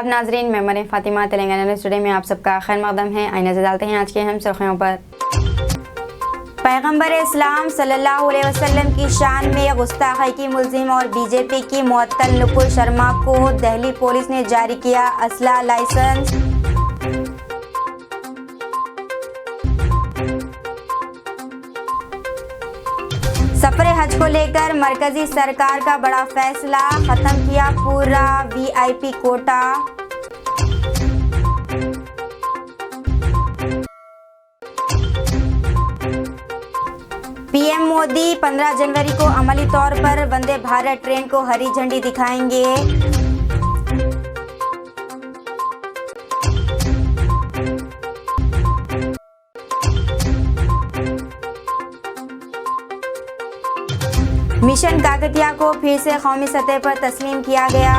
आदाब नाजरीन, मैं मरीम फातिमा तेलंगाना न्यूज़ टुडे में आप सबका खैर मकदम है। आइए नजर डालते हैं आज के अहम सुर्खियों पर। पैगंबर इस्लाम सल्लल्लाहु अलैहि वसल्लम की शान में गुस्ताखी की मुलजिम और बीजेपी की मुअत्तल नुपुर शर्मा को दिल्ली पुलिस ने जारी किया असला लाइसेंस। सफर हज को लेकर मरकजी सरकार का बड़ा फैसला, खत्म किया पूरा वीआईपी कोटा। पीएम मोदी 15 जनवरी को अमली तौर पर वंदे भारत ट्रेन को हरी झंडी दिखाएंगे। मिशन काकतिया को फिर से कौमी सतह पर तस्लीम किया गया।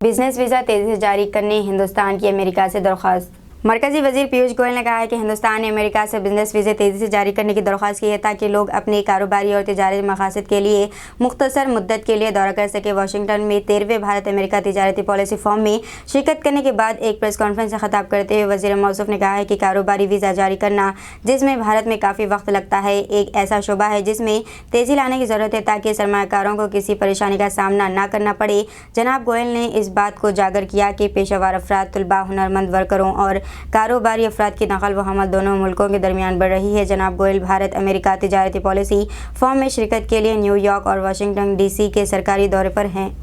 बिजनेस वीज़ा तेजी से जारी करने हिंदुस्तान की अमेरिका से दरख्वास्त। मरकजी वजीर पीयूष गोयल ने कहा है कि हिंदुस्तान ने अमेरिका से बिजनेस वीज़े तेज़ी से जारी करने की दरख्वास्त की है ताकि लोग अपने कारोबारी और तिजारती मकासद के लिए मुख्तसर मुद्दत के लिए दौरा कर सके। वाशिंगटन में 13वें भारत अमेरिका तिजारती पॉलिसी फोरम में शिरकत करने के बाद एक प्रेस कॉन्फ्रेंस से खिताब करते हुए वज़ीर मौसूफ ने कहा है कि कारोबारी वीज़ा जारी करना, जिसमें भारत में काफ़ी वक्त लगता है, एक ऐसा शोबा है जिसमें तेज़ी लाने की ज़रूरत है ताकि सरमाकारों को किसी परेशानी का सामना न करना पड़े। जनाब गोयल ने इस बात को उजागर किया कि पेशेवर अफराद, तलबा, हुनरमंद वर्करों और कारोबारी अफराद की नकल व हमल दोनों मुल्कों के दरमियान बढ़ रही है। जनाब गोयल भारत अमेरिका तिजारती पॉलिसी फोरम में शिरकत के लिए न्यूयॉर्क और वाशिंगटन डीसी के सरकारी दौरे पर हैं।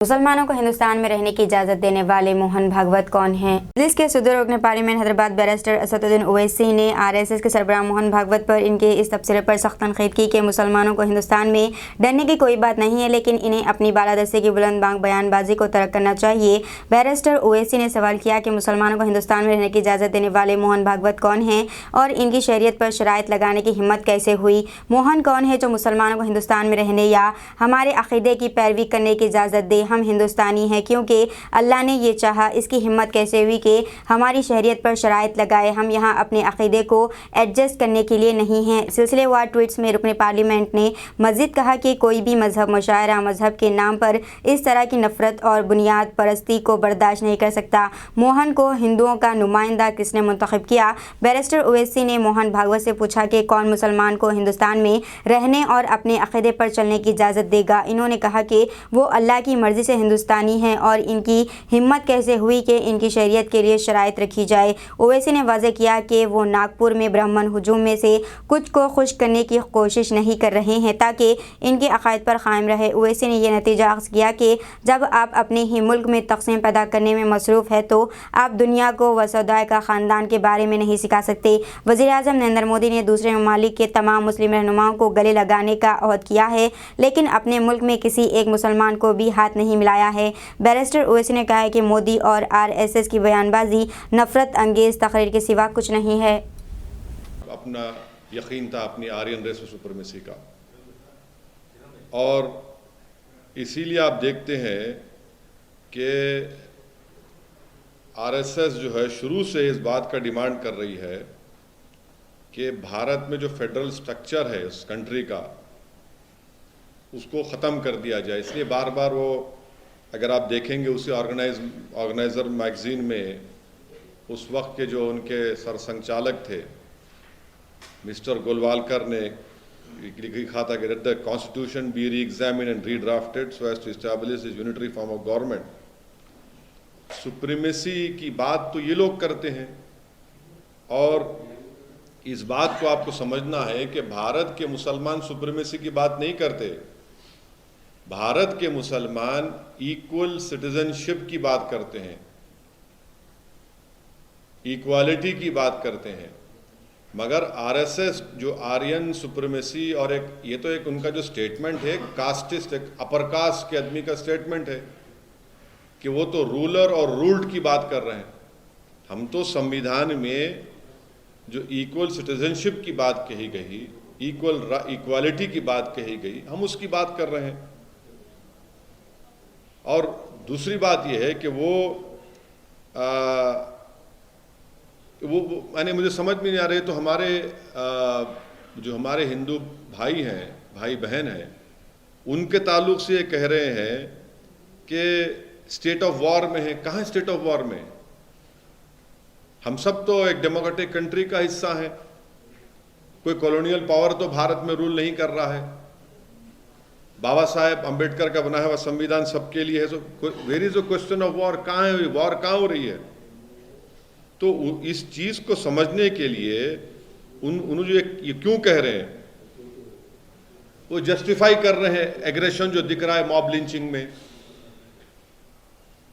मुसलमानों को हिंदुस्तान में रहने की इजाज़त देने वाले मोहन भागवत कौन हैं? दिल्ली के सदर रुकन पार्लियामेंट हैदराबाद बैरिस्टर असदुद्दीन ओवैसी ने आरएसएस के सरबराह मोहन भागवत पर इनके इस तबसरे पर सख्त तनकीद की कि मुसलमानों को हिंदुस्तान में डरने की कोई बात नहीं है, लेकिन इन्हें अपनी बालादस्ती की बुलंद बांग बयानबाजी को तर्क करना चाहिए। बैरिस्टर ओवैसी ने सवाल किया कि मुसलमानों को हिंदुस्तान में रहने की इजाज़त देने वाले मोहन भागवत कौन हैं और इनकी शरीयत पर शराइत लगाने की हिम्मत कैसे हुई? मोहन कौन है जो मुसलमानों को हिंदुस्तान में रहने या हमारे अक़ीदे की पैरवी करने की इजाज़त दे? हम हिंदुस्तानी है क्योंकि अल्लाह ने ये चाहा। इसकी हिम्मत कैसे हुई कि हमारी शरीयत पर शराइत लगाए? हम यहाँ अपने अक़ीदे को एडजस्ट करने के लिए नहीं हैं। सिलसिलेवार ट्वीट्स में रुकन पार्लियामेंट ने मज़ीद कहा कि कोई भी मजहब मुशायरा मजहब के नाम पर इस तरह की नफरत और बुनियाद परस्ती को बर्दाश्त नहीं कर सकता। मोहन को हिंदुओं का नुमाइंदा किसने मुंतखब किया? बैरिस्टर ओवैसी ने मोहन भागवत से पूछा कि कौन मुसलमान को हिंदुस्तान में रहने और अपने अक़ीदे पर चलने की इजाज़त देगा? इन्होंने कहा कि वो अल्लाह की मर्ज़ी से हिंदुस्तानी हैं और इनकी हिम्मत कैसे हुई कि इनकी शरीयत के लिए शराइत रखी जाए। ओवैसी ने वाज़ेह किया कि वो नागपुर में ब्राह्मण हुजूम में से कुछ को खुश करने की कोशिश नहीं कर रहे हैं ताकि इनके अक़ायद पर कायम रहे। ओवैसी ने यह नतीजा अख़ज़ किया कि जब आप अपने ही मुल्क में तक़सीम पैदा करने में मसरूफ़ है तो आप दुनिया को वसुदैव का ख़ानदान के बारे में नहीं सिखा सकते। वज़ीर-ए-आज़म नरेंद्र मोदी ने दूसरे ममालिक के तमाम मुस्लिम रहनुमाओं को गले लगाने का अहद किया है, लेकिन अपने मुल्क में किसी एक मुसलमान को भी हाथ नहीं मिलाया है। बैरिस्टर ओवैसी ने कहा है कि मोदी और आरएसएस की बयानबाजी नफरत अंगेज तकरीर के सिवा कुछ नहीं है। अपना यकीन था अपनी आर्यन रेस सुपरमेसी का, और इसीलिए आप देखते हैं कि आरएसएस जो है शुरू से इस बात का डिमांड कर रही है कि भारत में जो फेडरल स्ट्रक्चर है उस कंट्री का, उसको ख़त्म कर दिया जाए। इसलिए बार बार वो, अगर आप देखेंगे उसी ऑर्गेनाइज़र मैगज़ीन में उस वक्त के जो उनके सरसंचालक थे मिस्टर गोलवालकर ने लिखा था कि let the constitution be reexamine and redrafted so as to establish is unitary form of government. Supremacy की बात तो ये लोग करते हैं, और इस बात को आपको समझना है कि भारत के मुसलमान सुप्रीमेसी की बात नहीं करते। भारत के मुसलमान इक्वल सिटीजनशिप की बात करते हैं, इक्वालिटी की बात करते हैं। मगर आरएसएस जो आर्यन सुप्रीमेसी, और ये तो एक उनका जो स्टेटमेंट है कास्टिस्ट, एक अपर कास्ट के आदमी का स्टेटमेंट है कि वो तो रूलर और रूल्ड की बात कर रहे हैं। हम तो संविधान में जो इक्वल सिटीजनशिप की बात कही गई, इक्वालिटी की बात कही गई, हम उसकी बात कर रहे हैं। और दूसरी बात यह है कि वो माने मुझे समझ में नहीं आ रही, तो हमारे जो हमारे हिंदू भाई हैं, भाई बहन हैं, उनके ताल्लुक से ये कह रहे हैं कि स्टेट ऑफ वॉर में है। कहाँ स्टेट ऑफ वॉर में? हम सब तो एक डेमोक्रेटिक कंट्री का हिस्सा है, कोई कॉलोनियल पावर तो भारत में रूल नहीं कर रहा है। बाबा साहेब अंबेडकर का बनाया हुआ संविधान सबके लिए है। So where is a question of war? कहाँ है वॉर? कहाँ हो रही है? तो इस चीज को समझने के लिए उन जो ये क्यों कह रहे हैं, वो जस्टिफाई कर रहे हैं एग्रेशन जो दिख रहा है मॉब लिंचिंग में,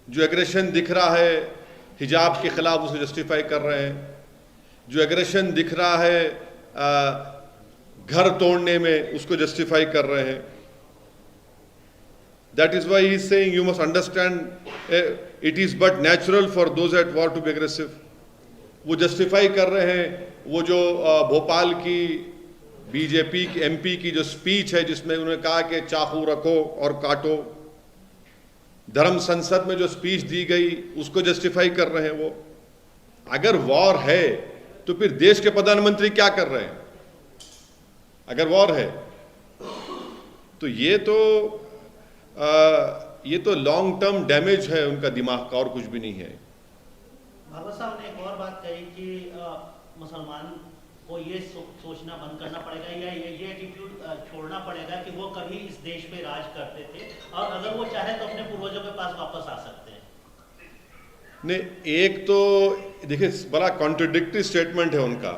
जो एग्रेशन दिख रहा है हिजाब के खिलाफ, उसे जस्टिफाई कर रहे हैं। जो एग्रेशन दिख रहा है घर तोड़ने में, उसको जस्टिफाई कर रहे हैं। That is why he is saying you must understand it is but natural for those at war to be aggressive. वो जस्टिफाई कर रहे हैं वो जो भोपाल की बीजेपी की एमपी की जो स्पीच है, जिसमें उन्होंने कहा कि चाकू रखो और काटो। धर्म संसद में जो स्पीच दी गई, उसको जस्टिफाई कर रहे हैं वो। अगर वॉर है तो फिर देश के प्रधानमंत्री क्या कर रहे हैं? अगर वॉर है तो ये तो लॉन्ग टर्म डैमेज है उनका दिमाग का, और कुछ भी नहीं है। भागवत साहब ने एक और बात कही कि मुसलमान को ये सोचना बंद करना पड़ेगा या ये एटीट्यूड छोड़ना पड़ेगा कि वो कभी इस देश पे राज करते थे और अगर वो चाहे तो अपने पूर्वजों के पास वापस आ सकते हैं। नहीं, एक तो देखिए बड़ा कॉन्ट्रडिक्टरी स्टेटमेंट है उनका।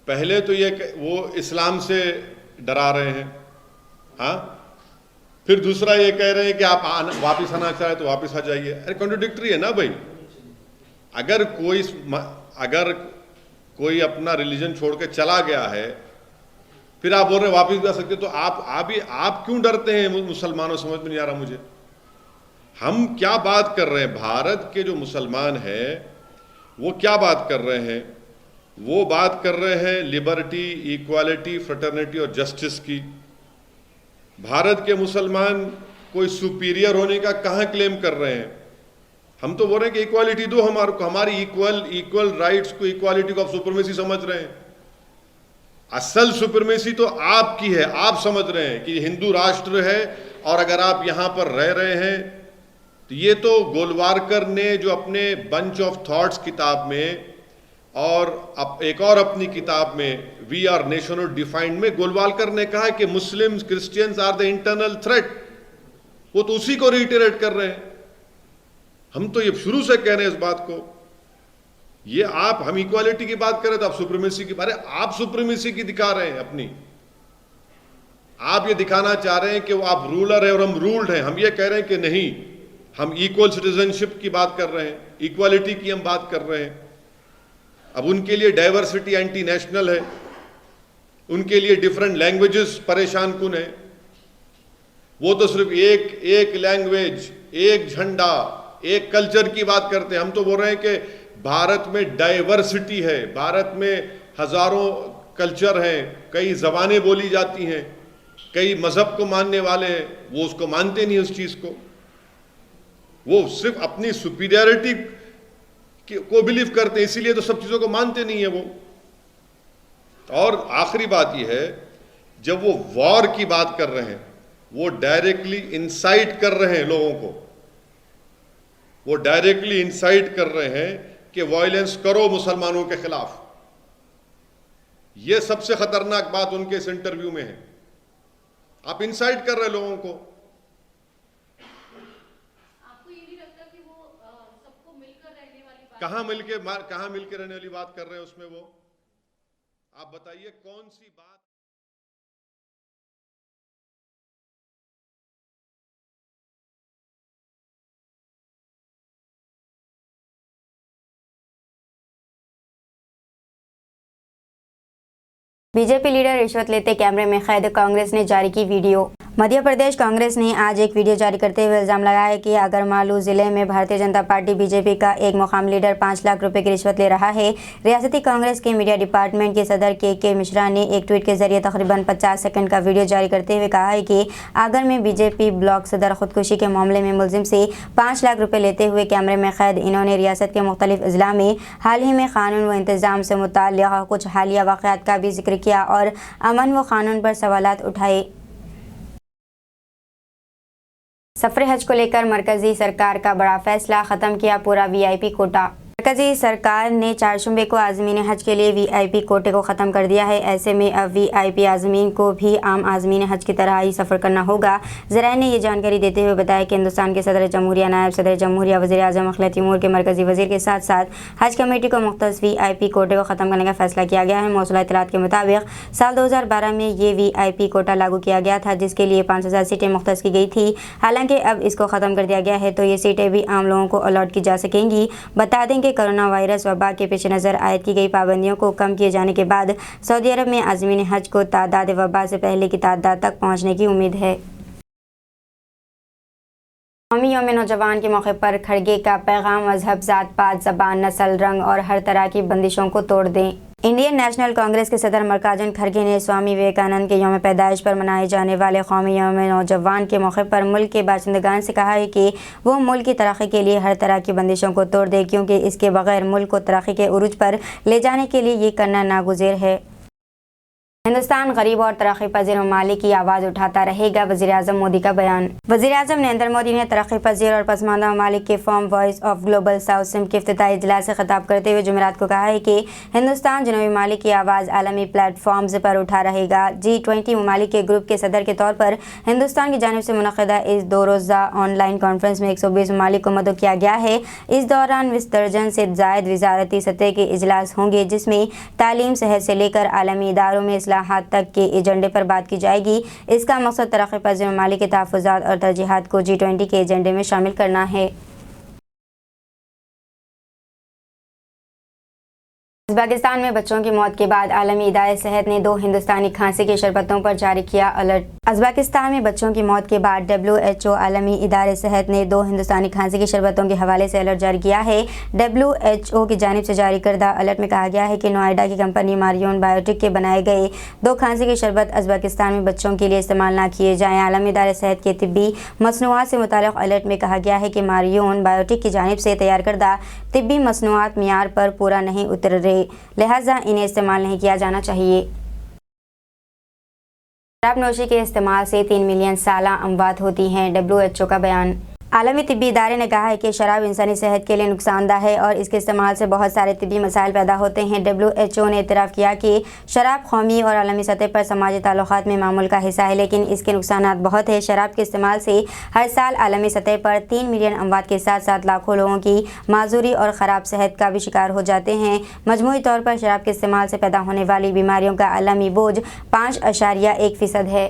पहले तो ये वो इस्लाम से डरा रहे हैं, हाँ, फिर दूसरा ये कह रहे हैं कि आप वापस आना चाहे तो वापस आ जाइए। अरे कॉन्ट्रडिक्टरी है ना भाई। अगर कोई अपना रिलीजन छोड़ के चला गया है, फिर आप बोल रहे हैं वापस भी आ सकते, तो आप क्यों डरते हैं मुसलमानों? समझ में नहीं आ रहा मुझे। हम क्या बात कर रहे हैं? भारत के जो मुसलमान हैं वो क्या बात कर रहे हैं? वो बात कर रहे हैं लिबर्टी, इक्वालिटी, फ्रेटर्निटी और जस्टिस की। भारत के मुसलमान कोई सुपीरियर होने का कहाँ क्लेम कर रहे हैं? हम तो बोल रहे हैं कि इक्वालिटी दो हमारी इक्वल राइट्स को, इक्वालिटी को आप सुपरमेसी समझ रहे हैं। असल सुपरमेसी तो आपकी है। आप समझ रहे हैं कि हिंदू राष्ट्र है और अगर आप यहां पर रह रहे हैं तो ये तो गोलवारकर ने जो अपने बंच ऑफ थॉट्स किताब में और एक और अपनी किताब में we are nation of defined में गोलवालकर ने कहा कि Muslims Christians are the internal threat. वो तो उसी को रिटेरेट कर रहे हैं। हम तो ये शुरू से कह रहे हैं इस बात को। ये हम इक्वालिटी की बात करें तो आप सुप्रीमेसी की बात, आप सुप्रीमेसी की दिखा रहे हैं अपनी। आप ये दिखाना चाह रहे हैं कि वो आप रूलर है और हम रूल्ड हैं। हम ये कह रहे हैं कि नहीं, हम इक्वल सिटीजनशिप की बात कर रहे हैं, इक्वालिटी की हम बात कर रहे हैं। अब उनके लिए डाइवर्सिटी एंटी नेशनल है, उनके लिए डिफरेंट लैंग्वेजेस परेशान कुन है। वो तो सिर्फ एक लैंग्वेज, एक झंडा, एक कल्चर की बात करते हैं। हम तो बोल रहे हैं कि भारत में डाइवर्सिटी है, भारत में हजारों कल्चर हैं, कई जबानें बोली जाती हैं, कई मजहब को मानने वाले हैं। वो उसको मानते नहीं, उस चीज को। वो सिर्फ अपनी सुपीरियरिटी को बिलीव करते हैं, इसीलिए तो सब चीजों को मानते नहीं है वो। और आखिरी बात यह है, जब वो वॉर की बात कर रहे हैं, वो डायरेक्टली इंसाइट कर रहे हैं लोगों को। वो डायरेक्टली इंसाइट कर रहे हैं कि वायलेंस करो मुसलमानों के खिलाफ। यह सबसे खतरनाक बात उनके इस इंटरव्यू में है। आप इंसाइट कर रहे लोगों को। आपको ये नहीं लगता कि वो सबको मिलकर रहने वाली बात, कहां मिलके रहने वाली बात कर रहे हैं उसमें? वो आप बताइए कौन सी बात। बीजेपी लीडर रिश्वत लेते कैमरे में कैद, कांग्रेस ने जारी की वीडियो। मध्य प्रदेश कांग्रेस ने आज एक वीडियो जारी करते हुए इल्जाम लगाया कि आगरमालू जिले में भारतीय जनता पार्टी बीजेपी का एक मुकाम लीडर 5 लाख रुपए की रिश्वत ले रहा है। रियासती कांग्रेस के मीडिया डिपार्टमेंट के सदर के मिश्रा ने एक ट्वीट के जरिए तकरीबन 50 सेकंड का वीडियो जारी करते हुए कहा है कि आगर में बीजेपी ब्लॉक सदर खुदकुशी के मामले में मुलजिम से 5 लाख रुपए लेते हुए कैमरे में कैद इन्होंने रियासत के मुख्तलिफ अजला में हाल ही में कानून व इंतजाम से मुताल्लिक़ कुछ हालिया वाक़यात का भी जिक्र किया और अमन व कानून पर सवालात उठाए। सफ़र हज को लेकर मरकजी सरकार का बड़ा फैसला, ख़त्म किया पूरा वीआईपी कोटा। मरकजी सरकार ने 4 शुबे को आज़मीन हज के लिए वीआईपी कोटे को ख़त्म कर दिया है। ऐसे में अब वीआईपी आज़मीन को भी आम आज़मीन हज की तरह ही सफ़र करना होगा। ज़राए ने ये जानकारी देते हुए बताया कि हिंदुस्तान के सदर जमहूरिया, नायब सदर जमहूरिया, वज़ीर आज़म अखिलती उमूर के मरकजी वज़ीर के साथ साथ हज कमेटी को मुख्तस वीआईपी कोटे को ख़त्म करने का फैसला किया गया है। मौसूला इत्तलात के मुताबिक साल 2012 में ये वीआईपी कोटा लागू किया गया था, जिसके लिए 5000 सीटें मुख्तस की गई थी। हालांकि अब इसको ख़त्म कर दिया गया है, तो ये सीटें भी आम लोगों को अलॉट की जा सकेंगी। बता दें कि कोरोना वायरस वबा के पेश नज़र आयद की गई पाबंदियों को कम किए जाने के बाद सऊदी अरब में आज़मीन हज को तादाद वबा से पहले की तादाद तक पहुँचने की उम्मीद है। कौमी यौम नौजवान के मौके पर खड़गे का पैगाम, मजहब, ज़ात पात, ज़बान, नस्ल, रंग और हर तरह की बंदिशों को तोड़ दें। इंडियन नेशनल कांग्रेस के सदर मल्लिकार्जुन खड़गे ने स्वामी विवेकानंद के यौम पैदाइश पर मनाए जाने वाले कौमी यौम नौजवान के मौके पर मुल्क के बाशिंदगान से कहा है कि वो मुल्क की तरक्की के लिए हर तरह की बंदिशों को तोड़ दे, क्योंकि इसके बगैर मुल्क को तरक्की के उरूज पर ले जाने के लिए ये करना नागुज़ेर है। हिंदुस्तान गरीब और तरक्की पजीर ममालिक की आवाज़ उठाता रहेगा, वज़ीर आज़म मोदी का बयान। वज़ीर आज़म नरेंद्र मोदी ने तरक्की पजीर और पसमानदा ममालिक के forum voice of global south SIM के इफ्तिताई इजलास से खिताब करते हुए जुमेरात को कहा है कि हिंदुस्तान जनूबी ममालिक की आवाज़ आलमी प्लेटफॉर्म्स पर उठा रहेगा। G20 ममालिक के ग्रुप के सदर के तौर पर हिंदुस्तान की जानिब से मुनक़िदा इस 2 रोज़ा ऑनलाइन कॉन्फ्रेंस में 120 ममालिक को मदऊ किया गया है। इस दौरान 20 दर्जन से ज़ायद वज़ारती सतह के इजलास होंगे, जिसमें तालीम, सेहत से लेकर आलमी इदारों में इस्लाहात तक के एजेंडे पर बात की जाएगी। इसका मकसद तरक्की पज़ीर ममालिक के तहफ़्फ़ुज़ात और तरजीहात को G20 के एजेंडे में शामिल करना है। उज़्बेकिस्तान में बच्चों की मौत के बाद आलमी इदारे सेहत ने 2 हिंदुस्तानी खांसी के शरबतों पर जारी किया अलर्ट। उज़्बेकिस्तान में बच्चों की मौत के बाद WHO आलमी इदारे सेहत ने 2 हिंदुस्तानी खांसी के शरबतों के हवाले से अलर्ट जारी किया है। WHO की जानिब से जारी करदा अलर्ट में कहा गया है कि नोएडा की कंपनी मारियोन बायोटेक के बनाए गए 2 खांसी के शरबत उज़्बेकिस्तान में बच्चों के लिए इस्तेमाल न किए जाएँ। आलमी इदारे सेहत के तिब्बी मसनूआत से मुताल्लिक़ अलर्ट में कहा गया है कि मारियोन बायोटेक की जानिब से तैयार करदा तिब्बी मसनूआत मियार पर पूरा नहीं उतर रहे, लिहाजा इन्हें इस्तेमाल नहीं किया जाना चाहिए। शराब नोशी के इस्तेमाल से 3 मिलियन साला अमवात होती हैं, WHO का बयान। आलमी तिब्बी इदारे ने कहा है कि शराब इंसानी सेहत के लिए नुकसानदा है और इसके इस्तेमाल से बहुत सारे तिब्बी मसाइल पैदा होते हैं। WHO ने इतराफ़ किया कि शराब कौमी और आलमी सतह पर समाजी ताल्लुकात में मामूल का हिस्सा है, लेकिन इसके नुकसानात बहुत है। शराब के इस्तेमाल से हर साल आलमी सतह पर 3 मिलियन अमवात के साथ साथ लाखों लोगों की माजूरी और ख़राब सेहत का भी शिकार हो जाते हैं। मजमूई तौर पर शराब के इस्तेमाल से पैदा होने वाली बीमारियों का आलमी बोझ 5.1% है।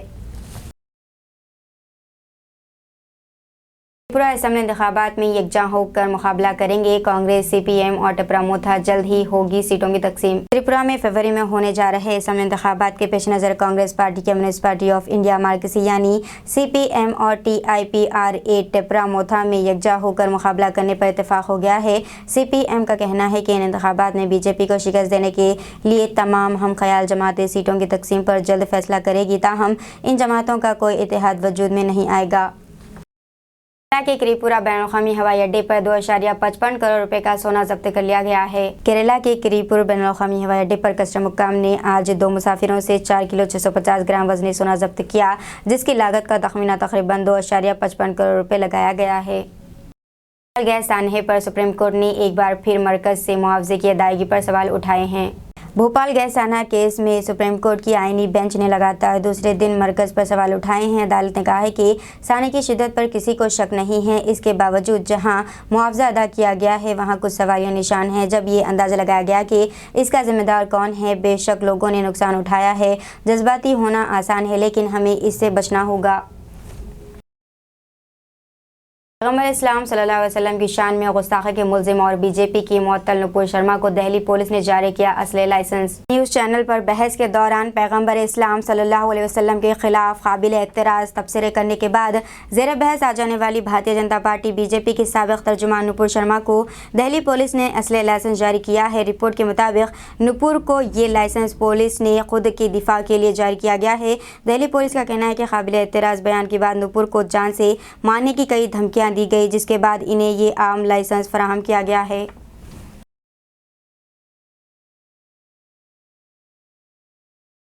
त्रिपुरा असम्बली इंतखाबात में यकजा होकर मुकाबला करेंगे कांग्रेस, CPM और टिपरामोथा। जल्द ही होगी सीटों की तकसीम। त्रिपुरा में फरवरी में होने जा रहे असम्बली इंतखाबात के पेश नज़र Congress party, communist party of India मार्क्सी यानी CPM और TIPRA टिपरामोथा में यकजा होकर मुकाबला करने पर इत्तेफाक हो गया है। CPM का कहना है कि इन इंतखाबात में BJP को शिकस्त देने के लिए तमाम हम ख्याल जमातें सीटों की तकसीम पर जल्द फैसला करेगी, ताहम इन जमातों का कोई इत्तेहाद वजूद में नहीं आएगा। केरला के करीपुरा बैनुल-अक़वामी हवाई अड्डे पर 2.55 करोड़ रुपए का सोना जब्त कर लिया गया है। केरला के करीपुर बैनुल-अक़वामी हवाई अड्डे पर कस्टम हुक्काम ने आज 2 मुसाफिरों से 4 किलो 650 ग्राम वजनी सोना जब्त किया, जिसकी लागत का तखमीना तकरीबन 2.55 करोड़ रुपए लगाया गया है। गैस सानहे पर सुप्रीम कोर्ट ने एक बार फिर मरकज से मुआवजे की अदायगी पर सवाल उठाए हैं। भोपाल गैस सानहा केस में सुप्रीम कोर्ट की आईनी बेंच ने लगातार दूसरे दिन मरकज़ पर सवाल उठाए हैं। अदालत ने कहा है कि सानहे की शिद्दत पर किसी को शक नहीं है। इसके बावजूद जहां मुआवजा अदा किया गया है वहां कुछ सवालिया निशान हैं। जब ये अंदाज़ा लगाया गया कि इसका जिम्मेदार कौन है, बेशक लोगों ने नुकसान उठाया है। जज्बाती होना आसान है, लेकिन हमें इससे बचना होगा। पैगंबर इस्लाम सल्लल्लाहु अलैहि वसल्लम की शान में गुस्ताखी के मुल्जिम और बीजेपी की मुअत्तल नुपुर शर्मा को दिल्ली पुलिस ने जारी किया असले लाइसेंस। न्यूज़ चैनल पर बहस के दौरान पैगंबर इस्लाम सल्लल्लाहु अलैहि वसल्लम के खिलाफ काबिल एतराज़ तबसरे करने के बाद ज़ेर बहस आ जाने वाली भारतीय जनता पार्टी बीजेपी की साबिक़ तर्जुमान नुपुर शर्मा को दिल्ली पुलिस ने असले लाइसेंस जारी किया है। रिपोर्ट के मुताबिक नुपुर को ये लाइसेंस पुलिस ने खुद की दिफा के लिए जारी किया गया है। दिल्ली पुलिस का कहना है कि काबिल एतराज़ बयान के बाद नुपुर को जान से मारने की कई धमकियां दी गई, जिसके बाद इन्हें ये आम लाइसेंस फराहम किया गया है।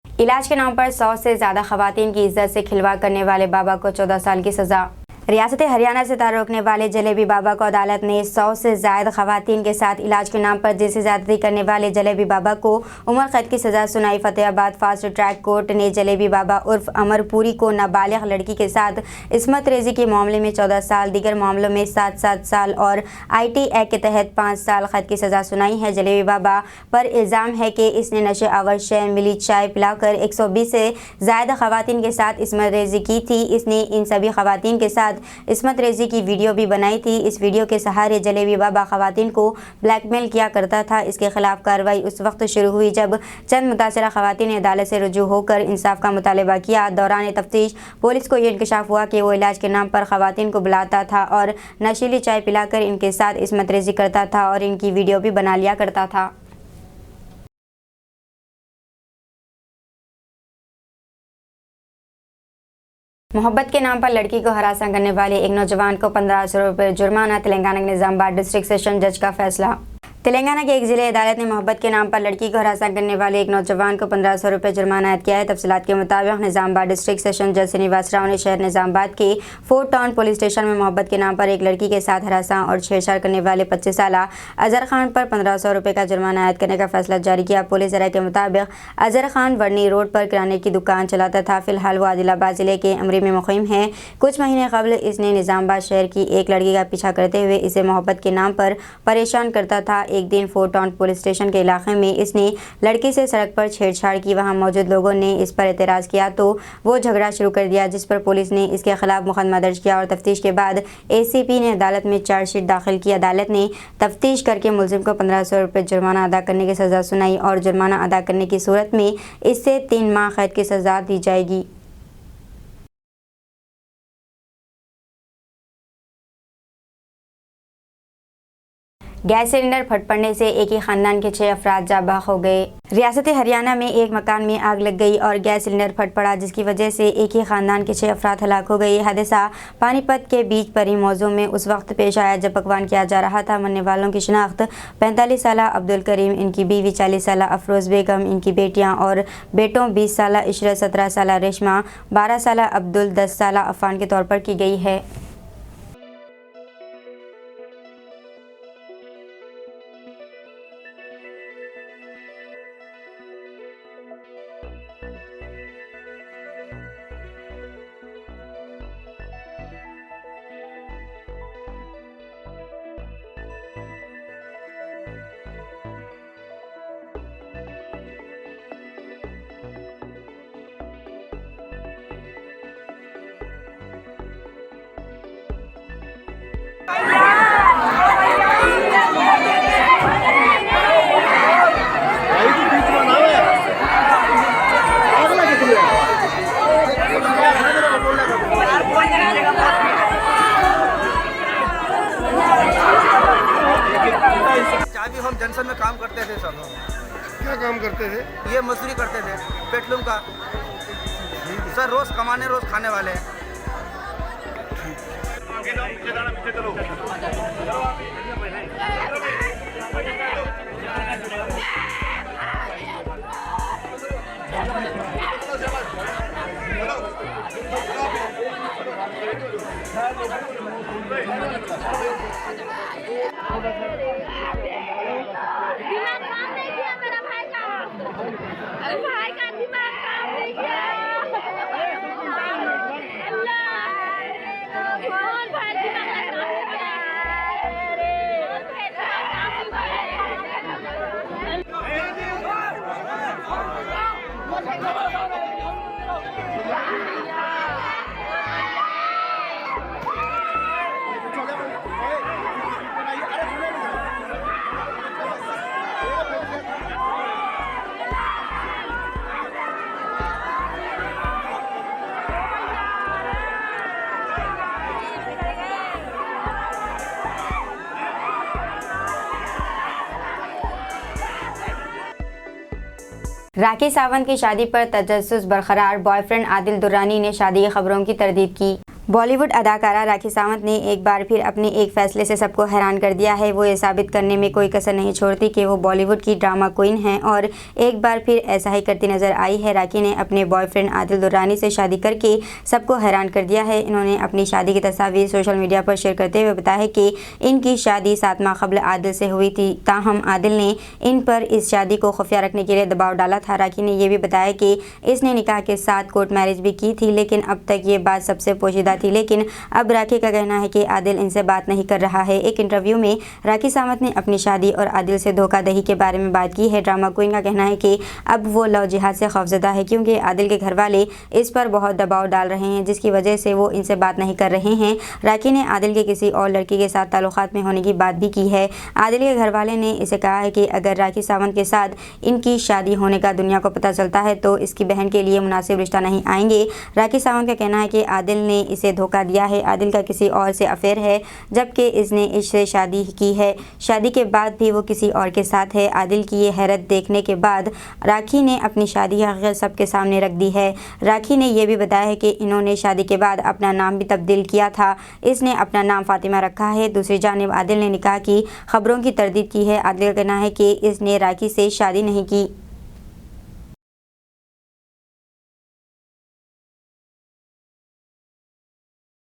इलाज के नाम पर 100 से ज़्यादा ख़वातीन की इज्जत से खिलवाड़ करने वाले बाबा को 14 साल की सज़ा। रियासत हरियाणा से ताल्लुक़ रखने वाले जलेबी बाबा को अदालत ने 100 से ज़ायद ख़वातीन के साथ इलाज के नाम पर जिनसे ज़्यादती करने वाले जलेबी बाबा को उम्र कैद की सज़ा सुनाई। फतेहाबाद फास्ट ट्रैक कोर्ट ने जलेबी बाबा उर्फ अमरपुरी को नाबालिग लड़की के साथ इस्मत रेजी के मामले में 14 साल, दीगर मामलों में 7 साल और IT एक्ट के तहत 5 साल कैद की सज़ा सुनाई है। जलेबी बाबा पर इल्ज़ाम है कि इसने नशे आवर शय मिली चाय पिलाकर 120 से ज़ायद ख़वातीन के साथ इस्मत रेजी की थी। इसने इन सभी ख़वातीन के साथ इस्मत रेजी की वीडियो भी बनाई थी। इस वीडियो के सहारे जलेबी बाबा ख़वातीन को ब्लैकमेल किया करता था। इसके खिलाफ कार्रवाई उस वक्त शुरू हुई जब चंद मुतासरा ख़वातीन ने अदालत से रुजू होकर इंसाफ का मुतालबा किया। दौरान तफ्तीश पुलिस को ये इंकशाफ हुआ कि वो इलाज के नाम पर ख़वातीन को बुलाता था और नशीली चाय पिलाकर इनके साथ इस्मत रेजी करता था और इनकी वीडियो भी बना लिया करता था। मोहब्बत के नाम पर लड़की को हरासा करने वाले एक नौजवान को 1500 रुपये जुर्माना। तेलंगाना के निज़ामाबाद डिस्ट्रिक्ट सेशन जज का फैसला। तेलंगाना की एक ज़िले अदालत ने मोहब्बत के नाम पर लड़की को हरासा करने वाले एक नौजवान को 1500 रुपये जुर्माना आयद किया है। तफसीलात के मुताबिक निज़ामाबाद डिस्ट्रिक्ट सेशन जज श्रीनिवास राव ने शहर निज़ामाबाद के फोर्ट टाउन पुलिस स्टेशन में मोहब्बत के नाम पर एक लड़की के साथ हरासा और छेड़छाड़ करने वाले 25 साल अजहर खान पर 1500 रुपये का जुर्माना आयद करने का फैसला जारी किया। पुलिस ज़राए के मुताबिक अजहर खान वर्नी रोड पर किराने की दुकान चलाता था। फिलहाल वो आदिलाबाद ज़िले के अमरी में मुक़ीम है। कुछ महीने कबल इसने निज़ामाबाद शहर की एक लड़की का पीछा करते हुए इसे मोहब्बत के नाम पर परेशान करता था। एक दिन फोर्ट टाउन पुलिस स्टेशन के इलाके में इसने लड़की से सड़क पर छेड़छाड़ की। वहां मौजूद लोगों ने इस पर एतराज़ किया तो वो झगड़ा शुरू कर दिया, जिस पर पुलिस ने इसके खिलाफ मुकदमा दर्ज किया और तफ्तीश के बाद ACP ने अदालत में चार्जशीट दाखिल की। अदालत ने तफ्तीश करके मुलजिम को 1500 रुपये जुर्माना अदा करने की सज़ा सुनाई और जुर्माना अदा करने की सूरत में इससे 3 माह कैद की सज़ा दी जाएगी। गैस सिलेंडर फट पड़ने से एक ही खानदान के 6 अफराद जाँ हो गए। रियासत हरियाणा में एक मकान में आग लग गई और गैस सिलेंडर फट पड़ा, जिसकी वजह से एक ही खानदान के 6 अफराद हलाक हो गए। ये हादसा पानीपत के बीच परी मौजू में उस वक्त पेश आया जब पकवान किया जा रहा था। मरने वालों की शिनाख्त 45 साल अब्दुल करीम, इनकी बीवी 40 साल अफरोज़ बेगम, इनकी बेटियाँ और बेटों 20 साल इशरत, 17 साल रेशमा, 12 साल अब्दुल, 10 साल अफ़ान के तौर पर की गई है। अभी हम जंक्शन में काम करते थे सब। क्या काम करते थे? ये मजदूरी करते थे पेट्रोल का सर, रोज कमाने रोज खाने वाले हैं। दिमाग काम नहीं किया मेरा भाई का, अरे भाई का दिमाग काम नहीं किया। कौन भाई दिमाग काम नहीं किया? अरे भाई काम नहीं किया। राखी सावंत की शादी पर तजस्सुस बरकरार, बॉयफ्रेंड आदिल दुर्रानी ने शादी की खबरों की तरदीद की। बॉलीवुड अदाकारा राखी सावंत ने एक बार फिर अपने एक फैसले से सबको हैरान कर दिया है। वो ये साबित करने में कोई कसर नहीं छोड़ती कि वो बॉलीवुड की ड्रामा क्वीन हैं और एक बार फिर ऐसा ही करती नजर आई है। राखी ने अपने बॉयफ्रेंड आदिल दुर्रानी से शादी करके सबको हैरान कर दिया है। इन्होंने अपनी शादी की तस्वीर सोशल मीडिया पर शेयर करते हुए बताया है कि इनकी शादी 7 माह कबल आदिल से हुई थी। ताहम आदिल ने इन पर इस शादी को खुफिया रखने के लिए दबाव डाला था। राखी ने यह भी बताया कि इसने निकाह के साथ कोर्ट मैरिज भी की थी, लेकिन अब तक ये बात सबसे पोशीदा थी। लेकिन अब राखी का कहना है कि आदिल इनसे बात नहीं कर रहा है। एक इंटरव्यू में राखी सावंत ने अपनी शादी और आदिल से धोखाधड़ी के बारे में बात की है। ड्रामा क्वीन का कहना है कि अब वो लव जिहाद से खौफजदा है, क्योंकि आदिल के घर वाले इस पर बहुत दबाव डाल रहे हैं, जिसकी वजह से वो इनसे बात नहीं कर रहे हैं। राखी ने आदिल के किसी और लड़की के साथ ताल्लुकात में होने की बात भी की है। आदिल के घर वाले ने इसे कहा है कि अगर राखी सावंत के साथ इनकी शादी होने का दुनिया को पता चलता है तो इसकी बहन के लिए मुनासिब रिश्ता नहीं आएंगे। राखी सावंत का कहना है कि आदिल ने इसे धोखा दिया है। आदिल का किसी और से अफेयर है, जबकि इसने इससे शादी की है। शादी के बाद भी वो किसी और के साथ है। आदिल की ये हैरत देखने के बाद राखी ने अपनी शादी की हकीकत सबके सामने रख दी है। राखी ने यह भी बताया है कि इन्होंने शादी के बाद अपना नाम भी तब्दील किया था। इसने अपना नाम फातिमा रखा है। दूसरी जानिब आदिल ने निकाह की खबरों की तरदीद की है। आदिल का कहना है कि इसने राखी से शादी नहीं की।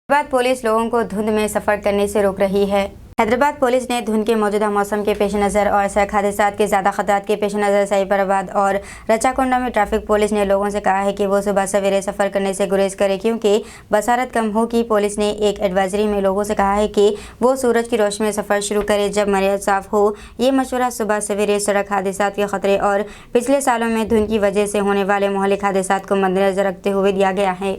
हैदराबाद पुलिस लोगों को धुंध में सफ़र करने से रोक रही है। हैदराबाद पुलिस ने धुंध के मौजूदा मौसम के पेश नज़र और सड़क हादसा के ज़्यादा खतरात के पेश नज़र साइबराबाद और रचाकोंडा में ट्रैफिक पुलिस ने लोगों से कहा है कि वो सुबह सवेरे सफ़र करने से गुरेज करें, क्योंकि बसारत कम हो। की पुलिस ने एक एडवाइजरी में लोगों से कहा है कि वो सूरज की रोशनी में सफ़र शुरू करें जब मौसम साफ हो। ये मशवरा सुबह सवेरे सड़क हादसा के खतरे और पिछले सालों में धुंध की वजह से होने वाले मोहलिक हादसा को मद्देनजर रखते हुए दिया गया है।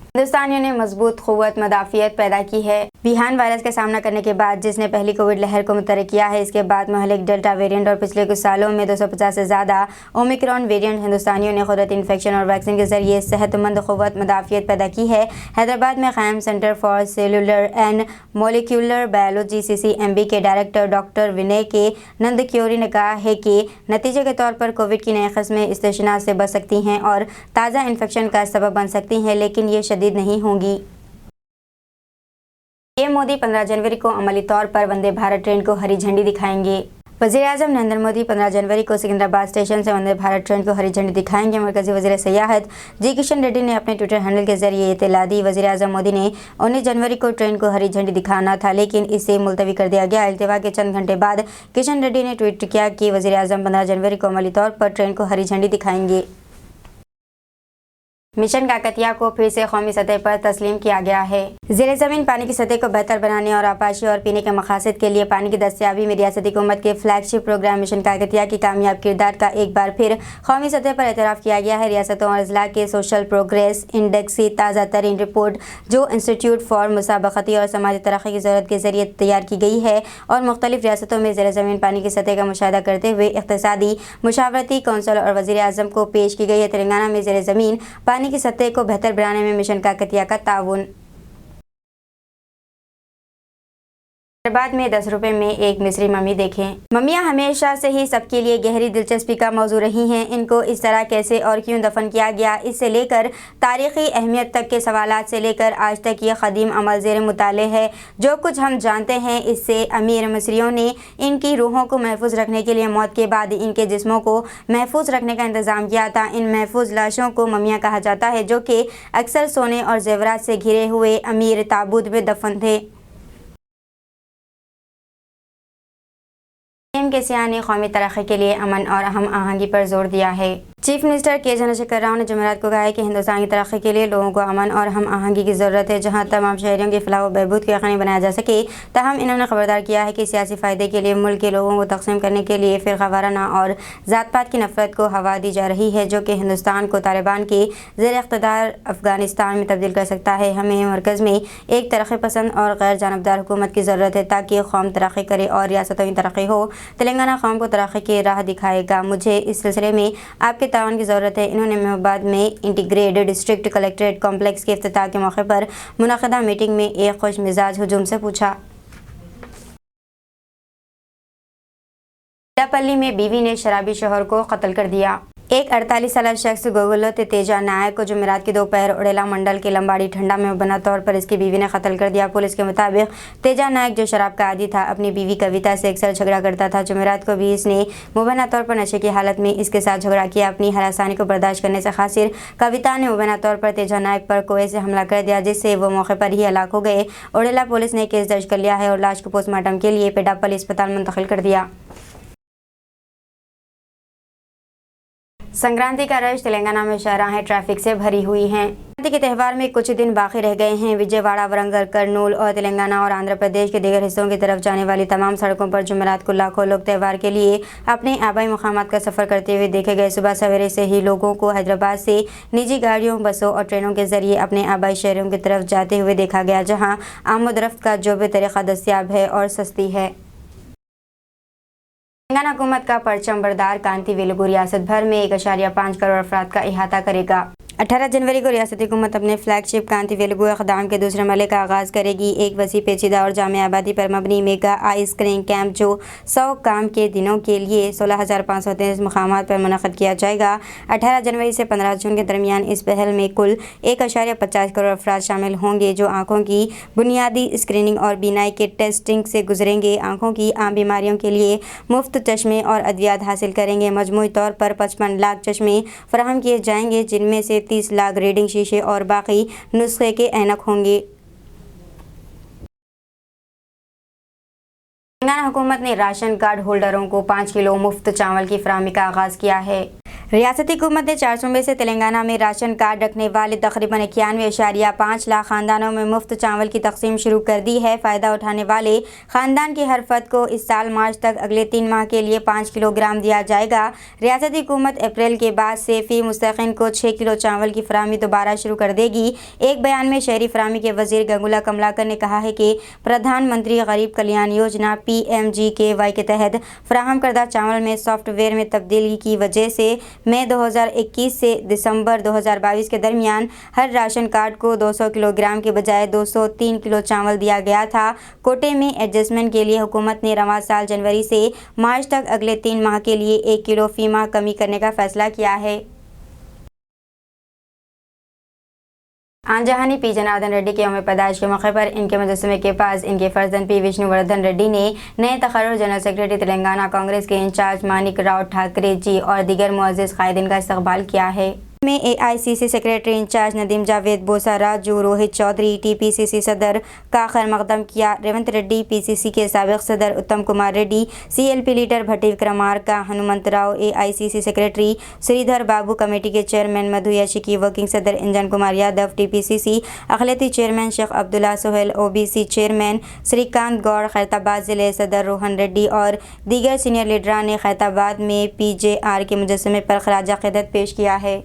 हिंदुस्तानियों ने मजबूत क़ुव्वत मदाफ़ियत पैदा की है। वुहान वायरस का सामना करने के बाद जिसने पहली कोविड लहर को मुतहर्रिक किया है, इसके बाद महलिक डेल्टा वेरिएंट और पिछले कुछ सालों में 250 से ज़्यादा ओमिक्रॉन वेरिएंट हिंदुस्तानियों ने कुदरती इन्फेक्शन और वैक्सीन के जरिए सेहतमंद क़ुव्वत मदाफ़ियत पैदा की है। हैदराबाद में क़ायम centre for cellular and molecular biology CCMB के डायरेक्टर डॉक्टर विनय के नंदक्योरी ने कहा है कि नतीजे के तौर पर कोविड की नई किस्में इस्तेशना से बच सकती हैं और ताज़ा इन्फेक्शन का सबब बन सकती हैं, लेकिन ये शदीद नहीं होंगी। पीएम मोदी 15 जनवरी को अमली तौर पर वंदे भारत ट्रेन को हरी झंडी दिखाएंगे। वज़ीर-ए-आज़म नरेंद्र मोदी 15 जनवरी को सिकंदराबाद स्टेशन से वंदे भारत ट्रेन को हरी झंडी दिखाएंगे। मरकजी वज़ीर सयाहत जी किशन रेड्डी ने अपने ट्विटर हैंडल के जरिए इत्तला दी। वज़ीर-ए-आज़म मोदी ने 19 जनवरी को ट्रेन को हरी झंडी दिखाना था, लेकिन इसे मुलतवी कर दिया गया। इल्तिवा के चंद घंटे बाद किशन रेड्डी ने ट्वीट किया कि वज़ीर-ए-आज़म 15 जनवरी को अमली तौर पर ट्रेन को हरी झंडी दिखाएंगे। मिशन काकतिया को फिर से कौमी सतह पर तस्लीम किया गया है। ज़ेरे ज़मीन पानी की सतह को बेहतर बनाने और आपाशी और पीने के मकासद के लिए पानी की दस्तियाबी में रियासती हुकूमत के फ्लैगशिप प्रोग्राम मिशन काकतिया की कामयाब किरदार का एक बार फिर कौमी सतह पर एतराफ़ किया गया है। रियासतों और अजला के सोशल प्रोग्रेस इंडेक्स की ताज़ा तरीन रिपोर्ट, जो इंस्टीट्यूट फॉर मुसाबकती और समाजी तरक्की की ज़रूरत के जरिए तैयार की गई है और मुख्तलिफ रियासतों में ज़ेरे ज़मीन पानी की सतह का मुशाहिदा करते हुए इक़्तिसादी मुशावरती कौंसिल और वज़ीर-ए-आज़म को पेश की गई है। तेलंगाना में ज़ेरे ज़मीन पानी की सतह को बेहतर बनाने में मिशन काकतिया का ताउन। हैदराबाद में 10 रुपए में एक मिस्री मम्मी देखें। मम्मियाँ हमेशा से ही सबके लिए गहरी दिलचस्पी का मौजू रही हैं। इनको इस तरह कैसे और क्यों दफन किया गया, इससे लेकर तारीख़ी अहमियत तक के सवालात से लेकर आज तक ये क़दीम अमल ज़ेर मुताले है। जो कुछ हम जानते हैं, इससे अमीर मिस्रियों ने इनकी रूहों को महफूज रखने के लिए मौत के बाद इनके जिस्मों को महफूज रखने का इंतज़ाम किया था। इन महफूज लाशों को मम्मियाँ कहा जाता है, जो कि अक्सर सोने और जेवरात से घिरे हुए अमीर ताबूत में दफन थे। के सियाह ने कौमी तरक्की के लिए अमन और हम आहंगी पर जोर दिया है। चीफ मिनिस्टर के चंद्रशेखर राव ने जुमेरात को कहा है कि हिंदुस्तान की तरक्की के लिए लोगों को अमन और हम आहंगी की ज़रूरत है, जहां तमाम शहरियों की फलाह व बहबूद को यकीनी बनाया जा सके। ताहम इन्होंने खबरदार किया है कि सियासी फ़ायदे के लिए मुल्क के लोगों को तकसीम करने के लिए फ़िरक़ावाराना और ज़ात पात की नफ़रत को हवा दी जा रही है, जो कि हिंदुस्तान को तालिबान के ज़ेर इक़्तिदार अफ़गानिस्तान में तब्दील कर सकता है। हमें मरकज़ में एक तरक्की पसंद और गैर जानबदार हुकूमत की ज़रूरत है, ताकि कौम तरक्की करे और रियासतों की तरक्की हो। तेलंगाना कौम को तरक्की की राह दिखाएगा। मुझे इस सिलसिले में आपके ताउन की ज़रूरत है। इन्होंने महबूबाबाद में इंटीग्रेटेड डिस्ट्रिक्ट कलेक्ट्रेट कॉम्प्लेक्स के इफ्तिताह के मौके पर मुनक़दा मीटिंग में एक खुश मिजाज हुजूम से पूछा। पल्ली में बीवी ने शराबी शौहर को कत्ल कर दिया। एक 48 साल शख्स गोगुलोत तेजा नायक को जुमेरात की दोपहर उड़ेला मंडल के लंबाड़ी ठंडा में मुबैना तौर पर इसकी बीवी ने कत्ल कर दिया। पुलिस के मुताबिक तेजा नायक, जो शराब का आदी था, अपनी बीवी कविता से अक्सर झगड़ा करता था। जुमेरात को भी इसने मुबैना तौर पर नशे की हालत में इसके साथ झगड़ा किया। अपनी हरासानी को बर्दाश्त करने से खासिर कविता ने मुबैना तौर पर तेजा नायक पर कुएं से हमला कर दिया, जिससे वो मौके पर ही हलाक हो गए। उड़ेला पुलिस ने केस दर्ज कर लिया है और लाश को पोस्टमार्टम के लिए पेड्डापल्ली अस्पताल मुंतकिल कर दिया। संक्रांति का रश तेलंगाना में शाहराहें ट्रैफिक से भरी हुई हैं। संक्रांति के त्यौहार में कुछ दिन बाकी रह गए हैं। विजयवाड़ा, वरंगल, कर्नूल और तेलंगाना और आंध्र प्रदेश के दीगर हिस्सों की तरफ जाने वाली तमाम सड़कों पर जुमेरात को लाखों लोग त्यौहार के लिए अपने आबाई मुकामात का सफर करते हुए देखे गए। सुबह सवेरे से ही लोगों को हैदराबाद से निजी गाड़ियों, बसों और ट्रेनों के जरिए अपने आबाई शहरों की तरफ जाते हुए देखा गया, जहाँ आमदरफ्त का जो भी तरीका दस्तियाब है और सस्ती है। तेलंगाना हुकूमत का परचम बरदार कांति वेलुगु रियासत भर में 1.5 करोड़ अफराद का अहाता करेगा। 18 जनवरी को रियासती हुकूमत अपने फ्लैगशिप कांति वेलुगु इक़दाम के दूसरे मरहले का आगाज़ करेगी। एक वसी, पेचीदा और जामिया आबादी पर मबनी मेगा आई स्क्रीनिंग कैंप, जो 100 काम के दिनों के लिए 16,533 मकामात पर मुनक़्क़िद किया जाएगा। 18 जनवरी से 15 जून के दरमियान इस पहल में कुल 1.50 करोड़ अफराद शामिल होंगे, जो आँखों की बुनियादी स्क्रीनिंग और बीनाई के टेस्टिंग से गुजरेंगे। आँखों की आम बीमारियों के लिए मुफ्त चश्मे और अद्वियात हासिल करेंगे। मजमूई तौर पर 55 लाख चश्मे फराहम किए जाएंगे, जिनमें से 30 लाख रीडिंग शीशे और बाकी नुस्खे के ऐनक होंगे। तेलंगाना हुकूमत ने राशन कार्ड होल्डरों को 5 किलो मुफ्त चावल की फराहमी का आगाज़ किया है। रियासती हुकूमत ने 4 सूबे से तेलंगाना में राशन कार्ड रखने वाले तकरीबन 91.5 लाख खानदानों में मुफ्त चावल की तकसीम शुरू कर दी है। फ़ायदा उठाने वाले खानदान के हर फर्द को इस साल मार्च तक अगले 3 माह के लिए 5 किलोग्राम दिया जाएगा। रियासती हुकूमत अप्रैल के बाद से फ़ी मुस्तकिन को 6 किलो चावल की फराहमी दोबारा शुरू कर देगी। एक बयान में शहरी फराहमी के वज़ीर गंगुला कमलाकर ने कहा है कि प्रधानमंत्री गरीब कल्याण योजना PMGKY के तहत फराहम करदा चावल में सॉफ्टवेयर में तब्दीली की वजह से मई 2021 से दिसंबर 2022 के दरमियान हर राशन कार्ड को 200 किलोग्राम के बजाय 203 किलो चावल दिया गया था। कोटे में एडजस्टमेंट के लिए हुकूमत ने रवां साल जनवरी से मार्च तक अगले 3 माह के लिए 1 किलो फी माह कमी करने का फैसला किया है। आंजहानी पी जनार्दन रेड्डी के यौम पैदाइश के मौके पर इनके मुजस्समे के पास इनके फर्जंद पी विष्णुवर्धन रेड्डी ने नए तकर्रुर जनरल सेक्रेटरी तेलंगाना कांग्रेस के इंचार्ज मानिक राव ठाकरे जी और दीगर मुअज़्ज़िज़ कायदीन का इस्तकबाल किया है। में AICC secretary incharge Nadeem Javed, Bosa Raju, Rohit Chaudhary, TPCC सदर का खैर मकदम किया। रेवंत रेड्डी, PCC के साबिक सदर Uttam Kumar Reddy, CLP leader Bhatti Vikramarka, Hanumantharao, AICC secretary Sridhar Babu, committee के चेयरमैन मधु याशिकी, वर्किंग सदर इंजन कुमार यादव, TPCC अखिलती chairman Shaikh Abdullah Sohail, OBC chairman Srikanth Goud, Khairatabad ज़िले सदर रोहन रेड्डी और दीगर सीनियर लीडरान ने खैरताबाद में PJR के मुजस्समे पर खराज अक़ीदत पेश किया है।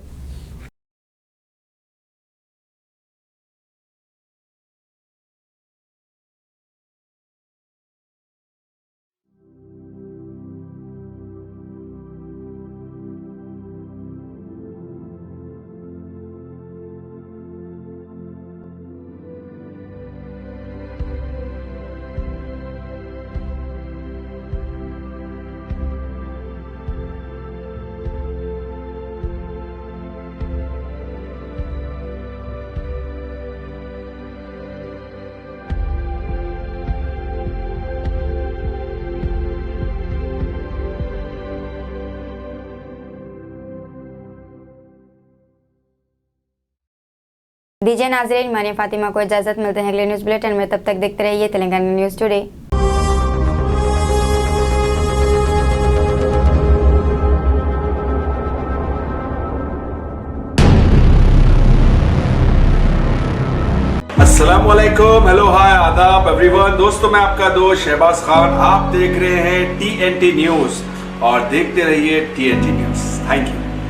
दीजिए नाज़रीन, मानिया फातिमा को इजाज़त, मिलते हैं अगले न्यूज़ बुलेटिन में। तब तक देखते रहिए तेलंगाना न्यूज़ टुडे। अस्सलामुअलैकुम, हेलो, हाय, आदाब एवरीवन। दोस्तों, मैं आपका दोस्त शहबाज खान, आप देख रहे हैं TNT न्यूज़ और देखते रहिए TNT न्यूज़। Thank you.